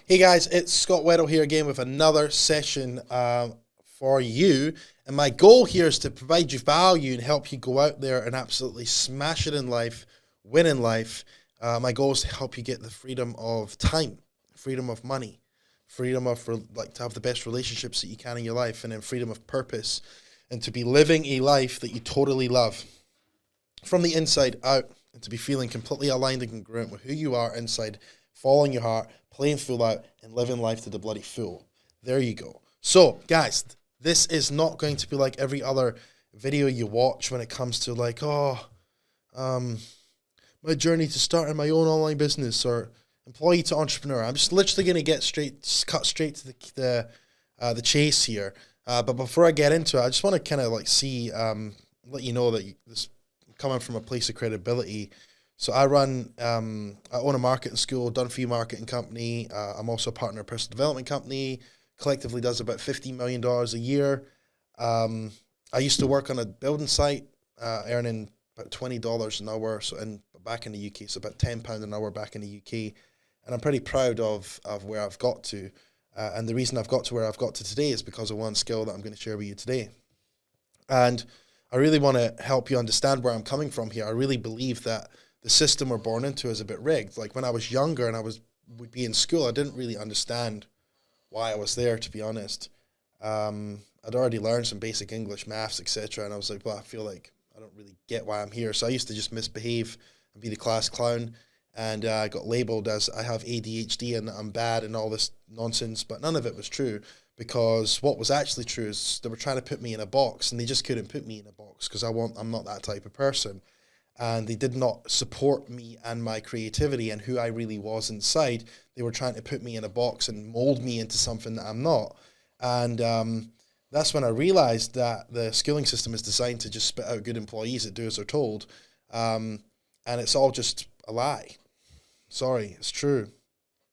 Hey guys, it's Scott Weddle here again with another session for you. And my goal here is to provide you value and help you go out there and absolutely smash it in life, win in life. My goal is to help you get the freedom of time, freedom of money, freedom of to have the best relationships that you can in your life, and then freedom of purpose, and to be living a life that you totally love from the inside out, and to be feeling completely aligned and congruent with who you are inside, following your heart, playing full out, and living life to the bloody full. There you go. So, guys, this is not going to be like every other video you watch when it comes to like, my journey to starting my own online business or employee to entrepreneur. I'm just literally going to cut straight to the chase here. But before I get into it, I just want to kind of like let you know that this coming from a place of credibility. So I own a marketing school, done for you marketing company. I'm also a partner of a personal development company. Collectively does about $50 million a year. I used to work on a building site, earning about $20 an hour. So back in the UK, so about £10 an hour back in the UK. And I'm pretty proud of where I've got to. And the reason I've got to where I've got to today is because of one skill that I'm going to share with you today. And I really want to help you understand where I'm coming from here. I really believe that the system we're born into is a bit rigged. Like when I was younger and would be in school, I didn't really understand why I was there, to be honest. I'd already learned some basic English, maths, etc. And I was like, well, I feel like I don't really get why I'm here. So I used to just misbehave and be the class clown. And I got labeled as I have ADHD and that I'm bad and all this nonsense. But none of it was true, because what was actually true is they were trying to put me in a box, and they just couldn't put me in a box because I'm not that type of person. And they did not support me and my creativity and who I really was inside. They were trying to put me in a box and mold me into something that I'm not. And that's when I realized that the schooling system is designed to just spit out good employees that do as they're told. And it's all just a lie. Sorry, it's true.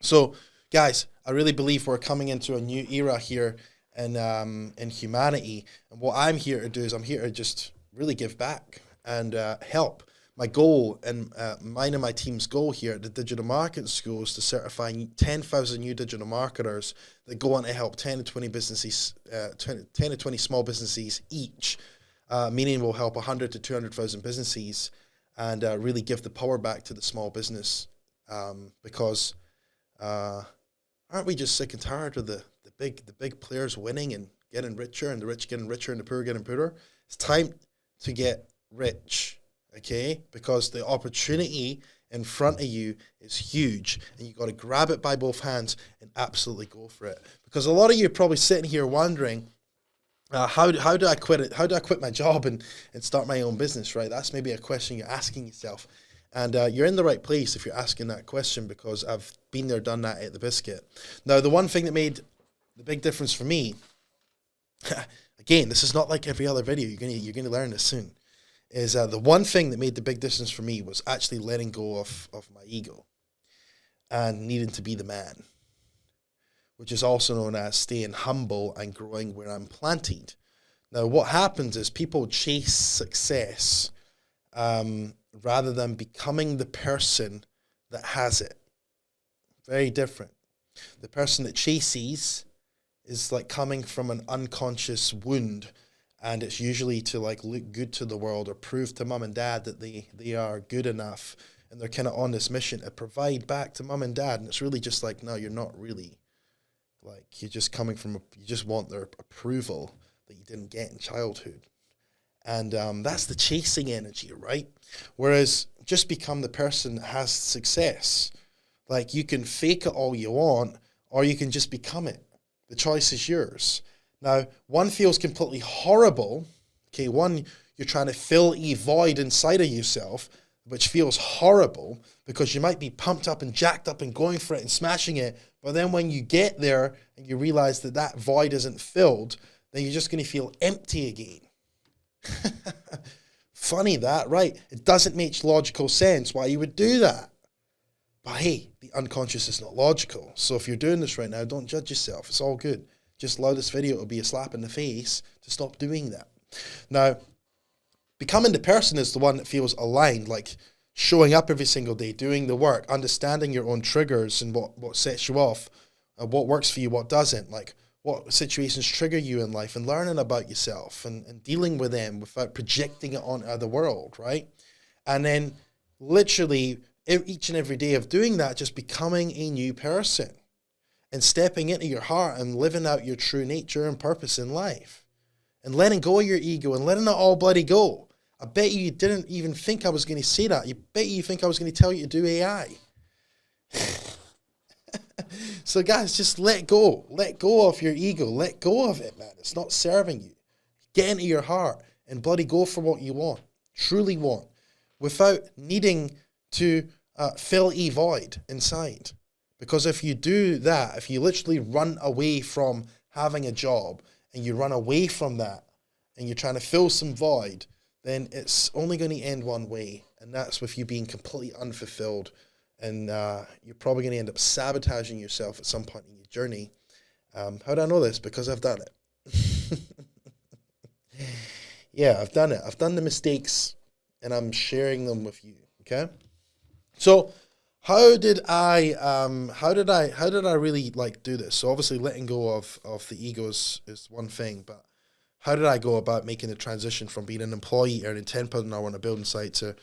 So, guys, I really believe we're coming into a new era here in humanity. And what I'm here to do is I'm here to just really give back and help. My goal and mine and my team's goal here at the Digital Marketing School is to certify 10,000 new digital marketers that go on to help 10 to 20 businesses, 10 to 20 small businesses each, meaning we'll help 100 to 200,000 businesses and really give the power back to the small business. Because aren't we just sick and tired of the big players winning and getting richer, and the rich getting richer and the poor getting poorer? It's time to get rich, okay? Because the opportunity in front of you is huge, and you got to grab it by both hands and absolutely go for it. Because a lot of you are probably sitting here wondering, how do I quit it? How do I quit my job and start my own business, right? That's maybe a question you're asking yourself. And you're in the right place if you're asking that question, because I've been there, done that at the biscuit. Now, the one thing that made the big difference for me, again, this is not like every other video. You're gonna learn this soon. Is the one thing that made the big difference for me was actually letting go of my ego and needing to be the man, which is also known as staying humble and growing where I'm planted. Now, what happens is people chase success rather than becoming the person that has it. Very different. The person that chases is like coming from an unconscious wound, and it's usually to like look good to the world or prove to mom and dad that they are good enough, and they're kind of on this mission to provide back to mom and dad. And it's really just like, no, you're not really. Like, you're just coming from, you just want their approval that you didn't get in childhood. And that's the chasing energy, right? Whereas just become the person that has success. Like, you can fake it all you want, or you can just become it. The choice is yours. Now, one feels completely horrible. Okay, one, you're trying to fill a void inside of yourself, which feels horrible because you might be pumped up and jacked up and going for it and smashing it. But then when you get there and you realize that that void isn't filled, then you're just going to feel empty again. Funny that, right? It doesn't make logical sense why you would do that. But hey, the unconscious is not logical. So if you're doing this right now, don't judge yourself. It's all good. Just allow this video to be a slap in the face to stop doing that. Now, becoming the person is the one that feels aligned, like showing up every single day, doing the work, understanding your own triggers and what sets you off, what works for you, what doesn't, like what situations trigger you in life, and learning about yourself and dealing with them without projecting it onto the world, right? And then literally each and every day of doing that, just becoming a new person and stepping into your heart and living out your true nature and purpose in life and letting go of your ego and letting it all bloody go. I bet you didn't even think I was going to say that. You bet you think I was going to tell you to do AI. So guys, just let go of your ego, let go of it, man. It's not serving you. Get into your heart and bloody go for what you want, truly want, without needing to fill a void inside. Because if you do that, if you literally run away from having a job and you run away from that and you're trying to fill some void, then it's only going to end one way, and that's with you being completely unfulfilled. And you're probably going to end up sabotaging yourself at some point in your journey. How do I know this? Because I've done it. Yeah, I've done it. I've done the mistakes, and I'm sharing them with you. Okay. So, how did I really like do this? So obviously, letting go of the egos is one thing, but how did I go about making the transition from being an employee earning £10 an hour on a building site to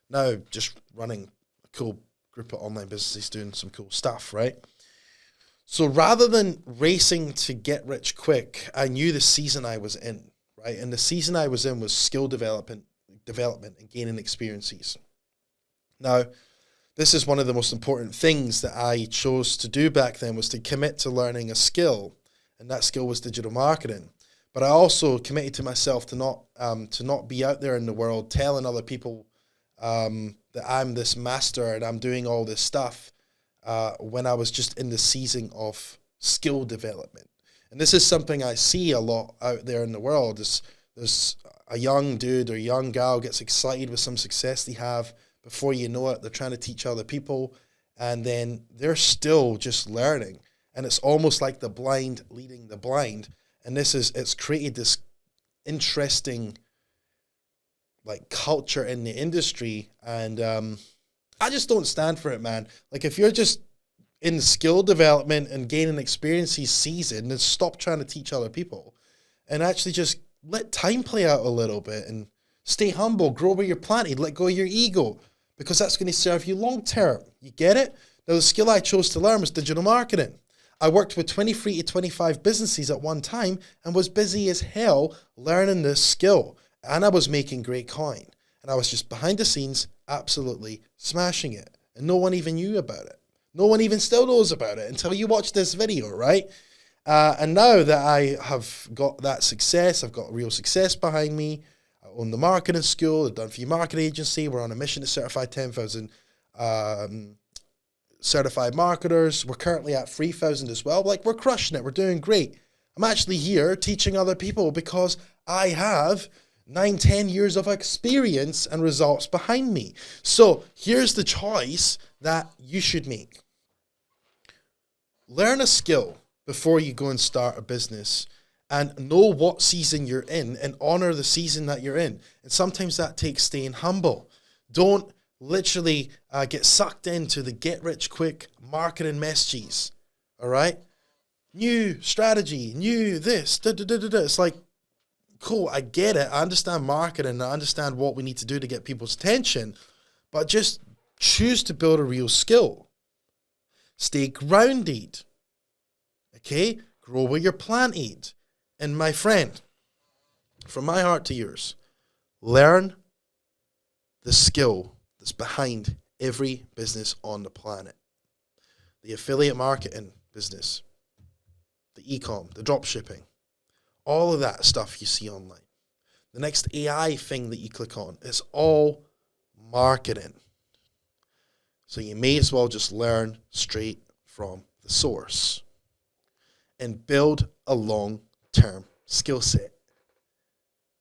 now just running a cool group of online businesses doing some cool stuff, right? So rather than racing to get rich quick, I knew the season I was in, right? And the season I was in was skill development and gaining experiences. Now, this is one of the most important things that I chose to do back then, was to commit to learning a skill, and that skill was digital marketing. But I also committed to myself to not be out there in the world telling other people that I'm this master and I'm doing all this stuff when I was just in the season of skill development. And this is something I see a lot out there in the world. There's a young dude or young gal gets excited with some success they have. Before you know it, they're trying to teach other people, and then they're still just learning. And it's almost like the blind leading the blind. And it's created this interesting like culture in the industry, and I just don't stand for it, man. Like, if you're just in skill development and gaining experiences season, then stop trying to teach other people and actually just let time play out a little bit and stay humble, grow where you're planted, let go of your ego, because that's going to serve you long term. You get it? Now, the skill I chose to learn was digital marketing. I worked with 23 to 25 businesses at one time and was busy as hell learning this skill. And I was making great coin. And I was just behind the scenes, absolutely smashing it. And no one even knew about it. No one even still knows about it until you watch this video, right? And now that I have got that success, I've got real success behind me. I own the marketing school, the Done For You marketing agency. We're on a mission to certify 10,000 certified marketers. We're currently at 3,000 as well. Like, we're crushing it. We're doing great. I'm actually here teaching other people because I have 9-10 years of experience and results behind me. So here's the choice that you should make. Learn a skill before you go and start a business, and know what season you're in and honor the season that you're in. And sometimes that takes staying humble. Don't literally get sucked into the get rich quick marketing messages. All right? New strategy, new this, It's like, cool, I get it. I understand marketing. I understand what we need to do to get people's attention. But just choose to build a real skill. Stay grounded. Okay? Grow where you're planted. And my friend, from my heart to yours, learn the skill that's behind every business on the planet. The affiliate marketing business, the e-com, the drop shipping, all of that stuff you see online. The next AI thing that you click on, it's all marketing. So you may as well just learn straight from the source and build a long-term skill set.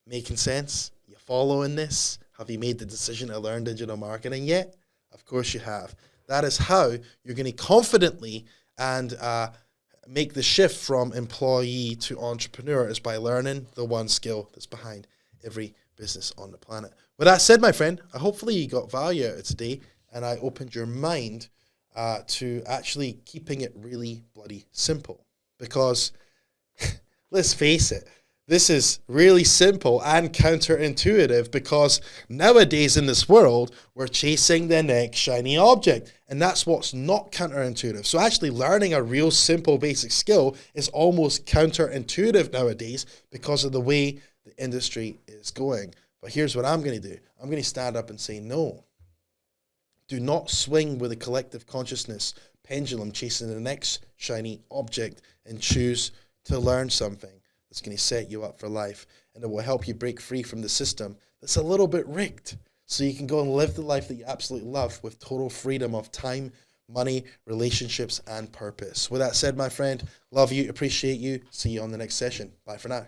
Making sense? You following this? Have you made the decision to learn digital marketing yet? Of course you have. That is how you're going to confidently and make the shift from employee to entrepreneur, is by learning the one skill that's behind every business on the planet. With that said, my friend, hopefully you got value out of today and I opened your mind to actually keeping it really bloody simple. Because let's face it, this is really simple and counterintuitive because nowadays in this world, we're chasing the next shiny object. And that's what's not counterintuitive. So actually learning a real simple basic skill is almost counterintuitive nowadays because of the way the industry is going. But here's what I'm going to do. I'm going to stand up and say, no, do not swing with a collective consciousness pendulum chasing the next shiny object, and choose to learn something that's going to set you up for life, and it will help you break free from the system that's a little bit rigged, so you can go and live the life that you absolutely love with total freedom of time, money, relationships, and purpose. With that said, my friend, love you, appreciate you. See you on the next session. Bye for now.